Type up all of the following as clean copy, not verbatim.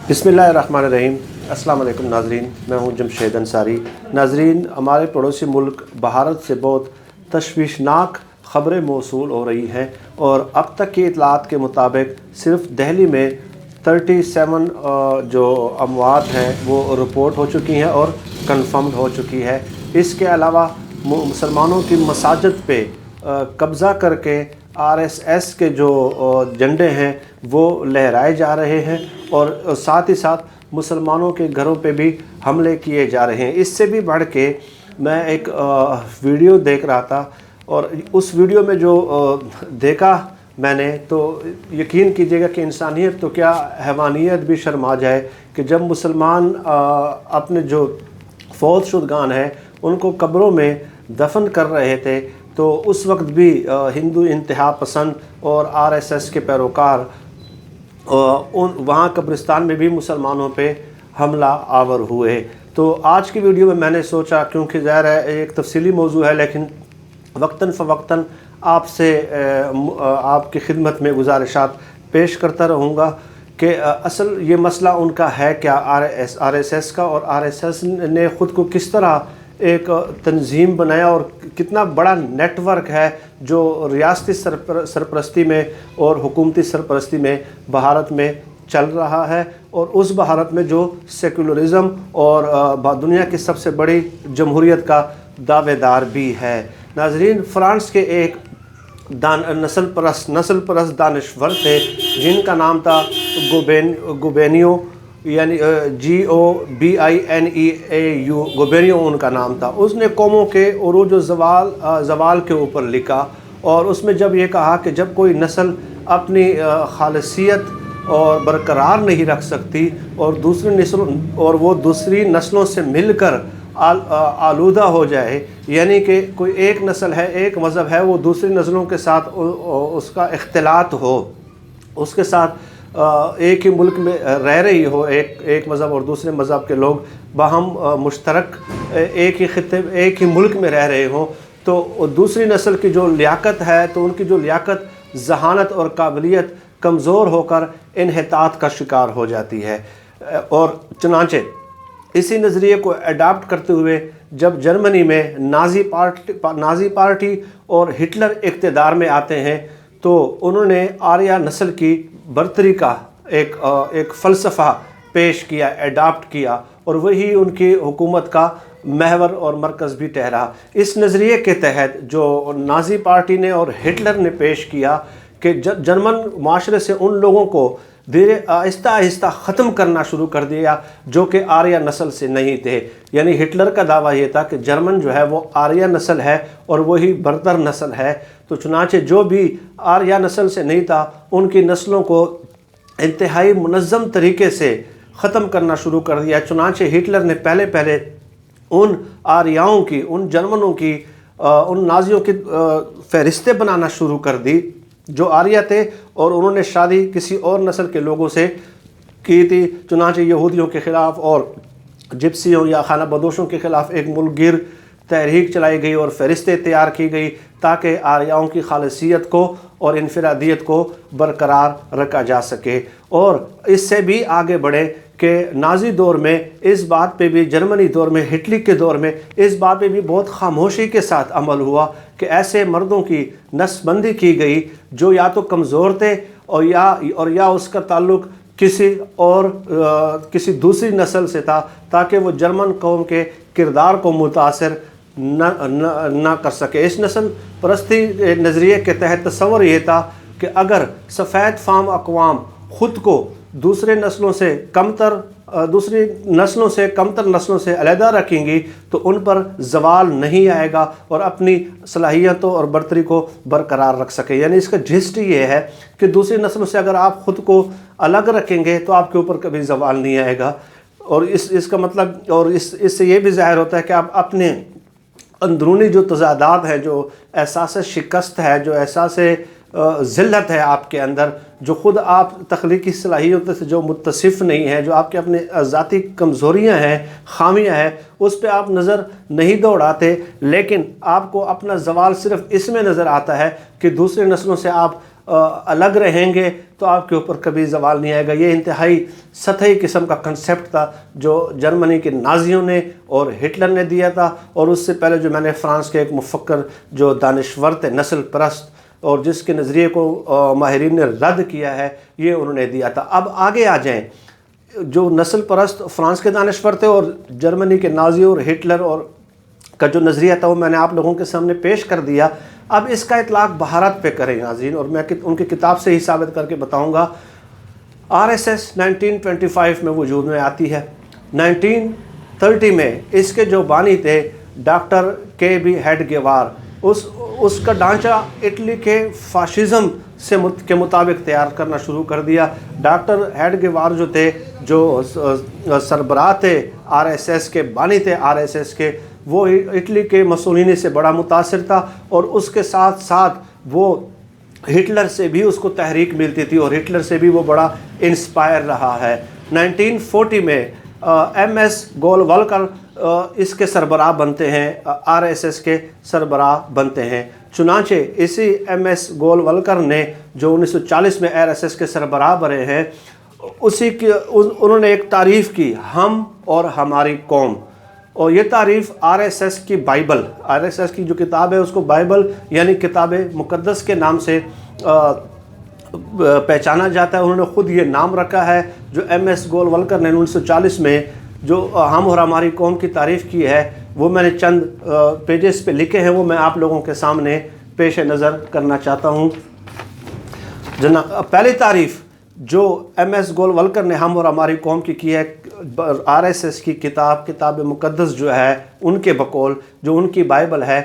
बिस्मिल्लाहिर्रहमानिर्रहीम। अस्सलाम वालेकुम नाज़रीन, मैं हूं जमशेद अंसारी। नाज़रीन, हमारे पड़ोसी मुल्क भारत से बहुत तशवीशनाक ख़बरें मौसूल हो रही हैं और अब तक की इतलात के मुताबिक सिर्फ दिल्ली में 37 जो अमवात हैं वो रिपोर्ट हो चुकी हैं और कन्फर्म्ड हो चुकी है। इसके अलावा मुसलमानों की मसाजिद पे कब्ज़ा करके आरएसएस के जो झंडे हैं वो लहराए जा रहे हैं और साथ ही साथ मुसलमानों के घरों पे भी हमले किए जा रहे हैं। इससे भी बढ़ के मैं एक वीडियो देख रहा था और उस वीडियो में जो देखा मैंने, तो यकीन कीजिएगा कि इंसानियत तो क्या हैवानियत भी शर्मा जाए कि जब मुसलमान अपने जो फौत शुदगान हैं उनको कब्रों में दफन कर रहे थे, तो उस वक्त भी हिंदू इंतहा पसंद और आरएसएस के पैरोकार वहाँ कब्रिस्तान में भी मुसलमानों पे हमला आवर हुए। तो आज की वीडियो में मैंने सोचा, क्योंकि ज़ाहिर है एक तफसीली मौजू है, लेकिन वक्तन फ़वक्तन आपसे आपकी खिदमत में गुजारिशात पेश करता रहूँगा कि असल ये मसला उनका है क्या, आरएसएस का, और आरएसएस ने ख़ुद को किस तरह एक तंजीम बनाया और कितना बड़ा नेटवर्क है जो रियासती सरपरस्ती में और हुकूमती सरपरस्ती में भारत में चल रहा है, और उस भारत में जो सेकुलरिज़म और दुनिया की सबसे बड़ी जमहूरियत का दावेदार भी है। नाज़रीन, फ्रांस के एक नस्ल परस्त दानश्वर थे जिनका नाम था गोबेनियो, यानी GOBINEAU, गोबेनियो उनका नाम था। उसने कौमों के उरूज व ज़वाल के ऊपर लिखा और उसमें जब ये कहा कि जब कोई नस्ल अपनी खालसियत और बरकरार नहीं रख सकती और वो दूसरी नस्लों से मिलकर आलूदा हो जाए, यानी कि कोई एक नस्ल है, एक मज़हब है, वो दूसरी नस्लों के साथ उसका इख्तिलात हो, उसके साथ एक ही मुल्क में रह रही हो, एक मज़हब और दूसरे मज़हब के लोग बाहम मुश्तरक एक ही खित्ते एक ही मुल्क में रह रहे हों, तो दूसरी नस्ल की जो लियाकत है, तो उनकी जो लियाकत, जहानत और काबिलियत कमज़ोर होकर इन्हितात का शिकार हो जाती है। और चुनांचे इसी नज़रिए को अडाप्ट करते हुए जब जर्मनी में नाज़ी पार्टी और हिटलर इक़्तिदार में आते हैं, तो उन्होंने आर्या नस्ल की बर्तरी का एक फ़लसफ़ा पेश किया, अडाप्ट किया, और वही उनकी हुकूमत का महवर और मरकज़ भी ठहरा। इस नज़रिए के तहत जो नाज़ी पार्टी ने और हिटलर ने पेश किया कि जर्मन माशरे से उन लोगों को धीरे आहिस्ता आहिस्ता ख़त्म करना शुरू कर दिया जो कि आर्या नस्ल से नहीं थे। यानी हिटलर का दावा ये था कि जर्मन जो है वो आर्या नस्ल है और वही बरतर नस्ल है। तो चुनांचे जो भी आर्या नस्ल से नहीं था उनकी नस्लों को इंतहाई मुनज़्ज़म तरीके से ख़त्म करना शुरू कर दिया। चुनांचे हिटलर ने पहले उन आर्याओं की, उन जर्मनों की, उन नाज़ियों की फ़हरिस्तें बनाना शुरू कर दी जो आर्या थे, और उन्होंने शादी किसी और नस्ल के लोगों से की थी। चुनांचे यहूदियों के ख़िलाफ़ और जिप्सियों या खाना बदोशों के ख़िलाफ़ एक मुल्कगिर तहरीक चलाई गई और फ़हरिस्तें तैयार की गई ताकि आर्याओं की खालसियत को और इनफरादियत को बरकरार रखा जा सके। और इससे भी आगे बढ़े कि नाज़ी दौर में इस बात पे भी, जर्मनी दौर में, हिटलर के दौर में इस बात पे भी बहुत खामोशी के साथ अमल हुआ कि ऐसे मर्दों की नस्बंदी की गई जो या तो कमज़ोर थे और या उसका ताल्लुक़ किसी दूसरी नस्ल से था, ताकि वो जर्मन कौम के किरदार को मुतासिर न कर सके। इस नस्ल परस्ती नज़रिए के तहत तस्वर ये था कि अगर सफ़ेद फाम अक़वाम ख़ुद को दूसरी नस्लों से कमतर नस्लों से अलहदा रखेंगी तो उन पर ज़वाल नहीं आएगा और अपनी सलाहियतों और बर्तरी को बरकरार रख सके। यानी इसका जिस्ट ये है कि दूसरी नस्लों से अगर आप ख़ुद को अलग रखेंगे तो आपके ऊपर कभी ज़वाल नहीं आएगा। और इसका मतलब, और इससे ये भी ज़ाहिर होता है कि आप अपने अंदरूनी जो तज़ादात हैं, जो एहसास शिकस्त है, जो एहसास ज़िल्लत है आपके अंदर, जो ख़ुद आप तख्लीकी सलाहियतों से जो मुत्तसिफ़ नहीं है, जो आपके अपने ज़ाती कमज़ोरियाँ हैं, ख़ामियाँ हैं, उस पर आप नज़र नहीं दौड़ाते, लेकिन आपको अपना ज़वाल सिर्फ़ इसमें नज़र आता है कि दूसरे नस्लों से आप अलग रहेंगे तो आपके ऊपर कभी ज़वाल नहीं आएगा। ये इंतहाई सतही किस्म का कंसेप्ट था जो जर्मनी के नाजियों ने और हिटलर ने दिया था, और उससे पहले जो मैंने फ्रांस के एक मुफक्कर जो दानिश्वर थे नस्ल परस्त और जिसके नज़रिए को माहिरीन ने रद्द किया है, ये उन्होंने दिया था। अब आगे आ जाएं, जो नस्ल परस्त फ्रांस के दानिश्वर थे और जर्मनी के नाजी और हिटलर और का जो नज़रिया था वो मैंने आप लोगों के सामने पेश कर दिया। अब इसका इतलाक़ भारत पे करें नाज़रीन, और मैं उनकी किताब से ही साबित करके बताऊंगा। आरएसएस 1925 में वजूद में आती है। 1930 में इसके जो बानी थे डॉक्टर के हेडगेवार, उसका ढांचा इटली के फाशिज़म के मुताबिक तैयार करना शुरू कर दिया। डॉक्टर हेडगेवार जो थे, जो सरबराह थे आरएसएस के, बानी थे आरएसएस के, वो इटली के मुसोलिनी से बड़ा मुतासिर था, और उसके साथ साथ वो हिटलर से भी उसको तहरीक मिलती थी और हिटलर से भी वो बड़ा इंस्पायर रहा है। 1940 में एमएस गोलवलकर इसके सरबराह बनते हैं, आरएसएस के सरबराह बनते हैं। चुनांचे इसी एमएस गोलवलकर ने जो 1940 में आरएसएस के सरबराह बने हैं, उसी की उन्होंने एक तारीफ़ की, हम और हमारी कौम, और ये तारीफ़ आरएसएस की बाइबल, आरएसएस की जो किताब है उसको बाइबल यानी किताब मुक़द्दस के नाम से पहचाना जाता है। उन्होंने ख़ुद ये नाम रखा है। जो एमएस गोलवलकर ने 1940 में जो हम और हमारी कौम की तारीफ़ की है, वो मैंने चंद पेजेस पे लिखे हैं, वो मैं आप लोगों के सामने पेश नज़र करना चाहता हूँ। पहली तारीफ़ जो एमएस गोलवलकर ने हम और हमारी कौम की है, आरएसएस की किताब मुक़द्दस जो है उनके बकौल, जो उनकी बाइबल है।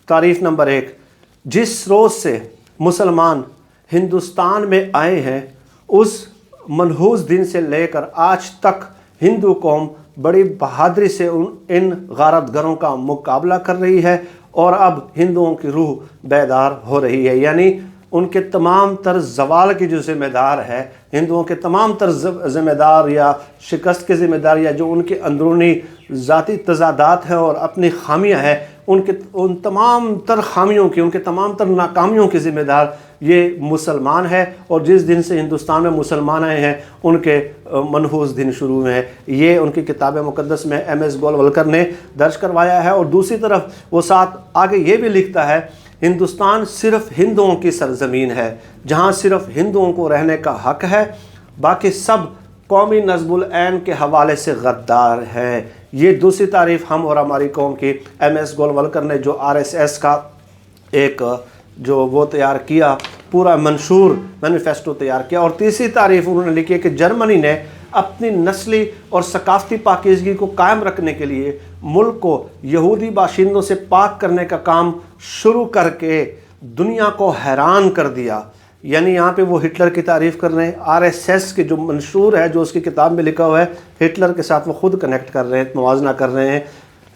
तारीफ़ नंबर 1, जिस रोज़ से मुसलमान हिंदुस्तान में आए हैं उस मनहूस दिन से लेकर आज तक हिंदू कौम बड़ी बहादुरी से इन गारतगरों का मुकाबला कर रही है, और अब हिंदुओं की रूह बेदार हो रही है। यानी उनके तमाम तर ज़वाल की जो ज़िम्मेदार है, हिंदुओं के तमाम तर ज़िम्मेदार या शिकस्त के ज़िम्मेदार या जो उनके अंदरूनी ज़ाती तज़ादात हैं और अपनी खामियां हैं, उन तमाम तर खामियों की, उनके तमाम तर नाकामियों के ज़िम्मेदार ये मुसलमान है। और जिस दिन से हिंदुस्तान में मुसलमान आए हैं उनके मनहूस दिन शुरू हुए हैं। ये उनकी किताब मुक़द्दस में एमएस गोलवलकर ने दर्ज करवाया है। और दूसरी तरफ वो साथ आगे ये भी लिखता है, हिंदुस्तान सिर्फ़ हिंदुओं की सरज़मीन है जहाँ सिर्फ़ हिंदुओं को रहने का हक़ है, बाकी सब कौमी नज़्मुल ऐन के हवाले से गद्दार हैं। ये दूसरी तारीफ़ हम और हमारी कौम की एमएस गोलवलकर ने जो आरएसएस का एक जो वो तैयार किया, पूरा मंशूर मैनिफेस्टो तैयार किया। और तीसरी तारीफ़ उन्होंने लिखी है कि जर्मनी ने अपनी नस्ली और सकाफ़ती पाकीज़गी को कायम रखने के लिए मुल्क को यहूदी बाशिंदों से पाक करने का काम शुरू करके दुनिया को हैरान कर दिया। यानी यहाँ पे वो हिटलर की तारीफ़ कर रहे हैं। आरएसएस के जो मंशूर है, जो उसकी किताब में लिखा हुआ है, हिटलर के साथ वो ख़ुद कनेक्ट कर रहे हैं, मुवाजना कर रहे हैं।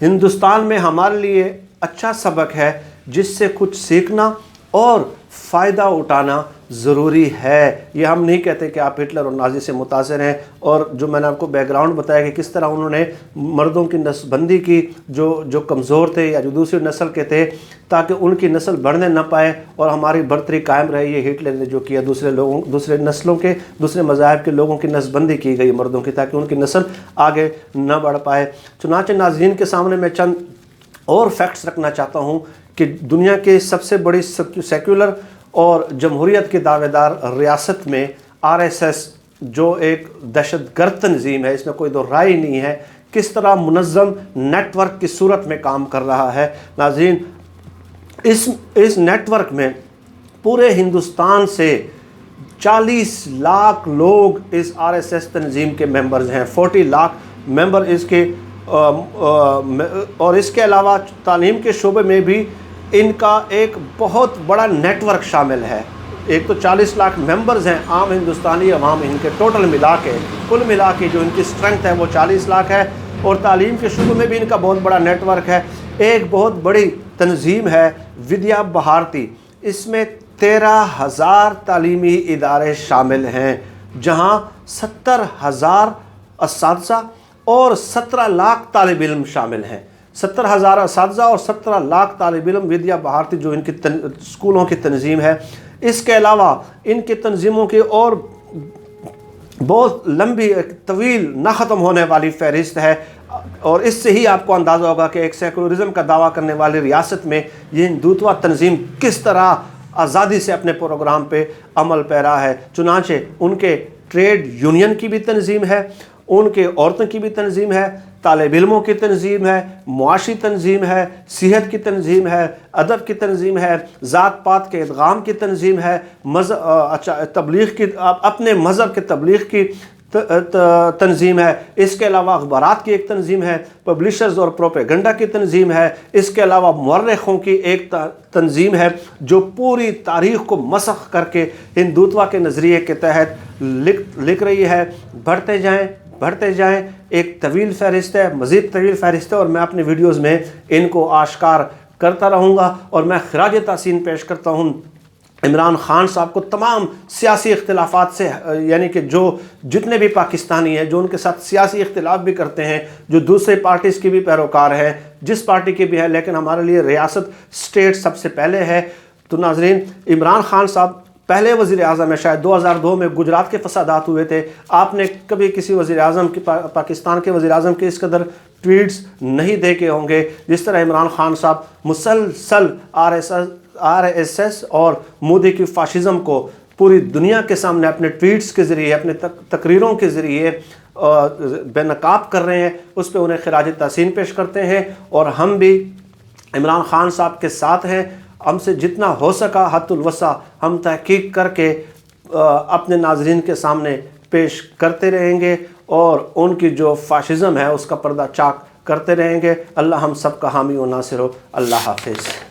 हिंदुस्तान में हमारे लिए अच्छा सबक है जिससे कुछ सीखना और फ़ायदा उठाना ज़रूरी है। ये हम नहीं कहते कि आप हिटलर और नाज़ी से मुतासिर हैं। और जो मैंने आपको बैकग्राउंड बताया कि किस तरह उन्होंने मर्दों की नस्बंदी की जो कमज़ोर थे या जो दूसरी नस्ल के थे, ताकि उनकी नस्ल बढ़ने न पाए और हमारी बढ़तरी कायम रहे। ये हिटलर ने जो किया, दूसरे नस्लों के, दूसरे मज़ाहब के लोगों की नस्बंदी की गई मर्दों की, ताकि उनकी नस्ल आगे न बढ़ पाए। चुनांचे नाज़रीन के सामने मैं चंद और फैक्ट्स रखना चाहता हूँ कि दुनिया के सबसे बड़ी सेक्युलर और जमहूरियत के दावेदार रियासत में आरएसएस जो एक दहशतगर्द तंजीम है, इसमें कोई दो राय नहीं है, किस तरह मुनज़्ज़म नेटवर्क की सूरत में काम कर रहा है। नाज़रीन, इस नेटवर्क में पूरे हिंदुस्तान से 40 लाख लोग इस आरएसएस तंजीम के मेंबर्स हैं, 40 लाख मेंबर इसके, और इसके अलावा तालीम के शोबे में भी इनका एक बहुत बड़ा नेटवर्क शामिल है। एक तो 40 लाख मेंबर्स हैं आम हिंदुस्तानी अवाम, इनके टोटल मिला के, कुल मिला के जो इनकी स्ट्रेंथ है वो 40 लाख है। और तालीम के शोबे में भी इनका बहुत बड़ा नेटवर्क है। एक बहुत बड़ी तंजीम है विद्या भारती, इसमें 13,000 तालीमी इदारे शामिल हैं, जहाँ 70,000 असातिज़ा और 17 लाख तालिब इल्म शामिल हैं। 70,000 असातिज़ा और 17 लाख तालिब इल्म विद्या भारती जो इनकी स्कूलों की तंजीम है। اس کے علاوہ ان کی تنظیموں کی اور بہت لمبی طویل نہ ختم ہونے والی فہرست ہے، اور اس سے ہی آپ کو اندازہ ہوگا کہ ایک سیکولرزم کا دعویٰ کرنے والی ریاست میں یہ ہندوتوا تنظیم کس طرح آزادی سے اپنے پروگرام پہ عمل پیرا ہے۔ چنانچہ ان کے ٹریڈ یونین کی بھی تنظیم ہے، ان کے عورتوں کی بھی تنظیم ہے، طالب علموں کی تنظیم ہے، معاشی تنظیم ہے، صحت کی تنظیم ہے، ادب کی تنظیم ہے، ذات پات کے ادغام کی تنظیم ہے، تبلیغ کی اپنے مذہب کے تبلیغ کی تنظیم ہے، اس کے علاوہ اخبارات کی ایک تنظیم ہے، پبلشرز اور پروپیگنڈا کی تنظیم ہے، اس کے علاوہ مورخوں کی ایک تنظیم ہے جو پوری تاریخ کو مسخ کر کے ہندوتوا کے نظریے کے تحت لکھ رہی ہے۔ بڑھتے جائیں، ایک طویل فہرست ہے، مزید طویل فہرست ہے، اور میں اپنی ویڈیوز میں ان کو آشکار کرتا رہوں گا، اور میں خراج تحسین پیش کرتا ہوں عمران خان صاحب کو تمام سیاسی اختلافات سے، یعنی کہ جو جتنے بھی پاکستانی ہیں جو ان کے ساتھ سیاسی اختلاف بھی کرتے ہیں، جو دوسرے پارٹیز کی بھی پیروکار ہیں، جس پارٹی کی بھی ہے، لیکن ہمارے لیے ریاست اسٹیٹ سب سے پہلے ہے۔ تو ناظرین، عمران خان صاحب پہلے وزیر اعظم ہے، شاید 2002 میں گجرات کے فسادات ہوئے تھے، آپ نے کبھی کسی وزیر اعظم کی پاکستان کے وزیر اعظم کے اس قدر ٹویٹس نہیں دیکھے ہوں گے جس طرح عمران خان صاحب مسلسل آر ایس ایس اور مودی کی فاشزم کو پوری دنیا کے سامنے اپنے ٹویٹس کے ذریعے، اپنے تقریروں کے ذریعے بے نقاب کر رہے ہیں، اس پہ انہیں خراج تحسین پیش کرتے ہیں، اور ہم بھی عمران خان صاحب کے ساتھ ہیں۔ ہم سے جتنا ہو سکا حد الوسع ہم تحقیق کر کے اپنے ناظرین کے سامنے پیش کرتے رہیں گے، اور ان کی جو فاشزم ہے اس کا پردہ چاک کرتے رہیں گے۔ اللہ ہم سب کا حامی و ناصر ہو۔ اللہ حافظ۔